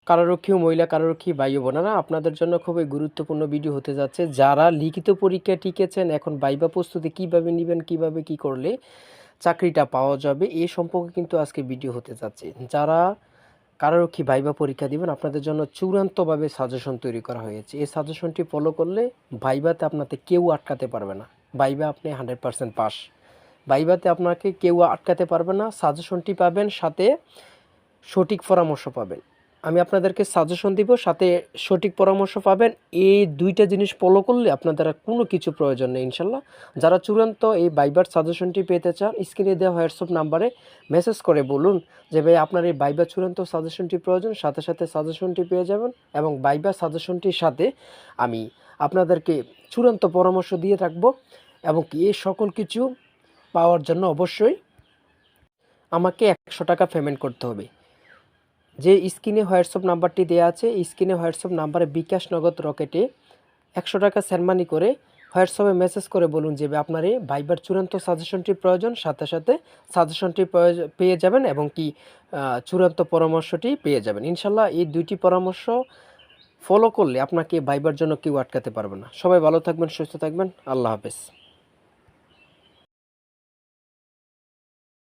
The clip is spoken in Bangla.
কারারক্ষী ও মহিলা কারারক্ষী ভাই ও বোনেরা, আপনাদের জন্য খুবই গুরুত্বপূর্ণ ভিডিও হতে যাচ্ছে। যারা লিখিত পরীক্ষায় টিকেছেন, এখন ভাইবা প্রস্তুতি কিভাবে নেবেন, কিভাবে কি করলে চাকরিটা পাওয়া যাবে, এই সম্পর্কে কিন্তু আজকে ভিডিও হতে যাচ্ছে। যারা কারারক্ষী ভাইবা পরীক্ষা দিবেন, আপনাদের জন্য চূড়ান্তভাবে সাজেশন তৈরি করা হয়েছে। এই সাজেশনটি ফলো করলে ভাইবাতে আপনাকে কেউ আটকাতে পারবে না। ভাইবা আপনি 100% পাস। ভাইবাতে আপনাকে কেউ আটকাতে পারবে না। সাজেশনটি পাবেন, সাথে সঠিক পরামর্শ পাবেন। আমি আপনাদেরকে সাজেশন দিব, সাথে সঠিক পরামর্শ পাবেন। এই দুইটা জিনিস ফলো করলে আপনাদের আর কোনো কিছু প্রয়োজন নেই ইনশাল্লাহ। যারা চূড়ান্ত এই ভাইবার সাজেশনটি পেতে চান, স্ক্রিনে দেওয়া হোয়াটসঅ্যাপ নাম্বারে মেসেজ করে বলুন যে ভাই আপনার এই ভাইবার চূড়ান্ত সাজেশনটি প্রয়োজন, সাথে সাথে সাজেশনটি পেয়ে যাবেন। এবং ভাইবার সাজেশনটির সাথে আমি আপনাদেরকে চূড়ান্ত পরামর্শ দিয়ে রাখবো। এবং কি এই সকল কিছু পাওয়ার জন্য অবশ্যই আমাকে 100 টাকা পেমেন্ট করতে হবে। যে স্ক্রিনে হোয়াটসঅ্যাপ নাম্বারটি দেওয়া আছে, স্ক্রিনে হোয়াটসঅ্যাপ নাম্বারে বিকাশ নগদ রকেটে 100 টাকা সেন্ড করে হোয়াটসঅ্যাপে মেসেজ করে বলুন যে আপনার এই ভাইবার চূড়ান্ত সাজেশনটি প্রয়োজন, সাথে সাথে সাজেশনটি পেয়ে যাবেন এবং কি চূড়ান্ত পরামর্শটি পেয়ে যাবেন ইনশাল্লাহ। এই দুইটি পরামর্শ ফলো করলে আপনাকে ভাইবার জন্য কেউ আটকাতে পারবে না। সবাই ভালো থাকবেন, সুস্থ থাকবেন। আল্লাহ হাফেজ।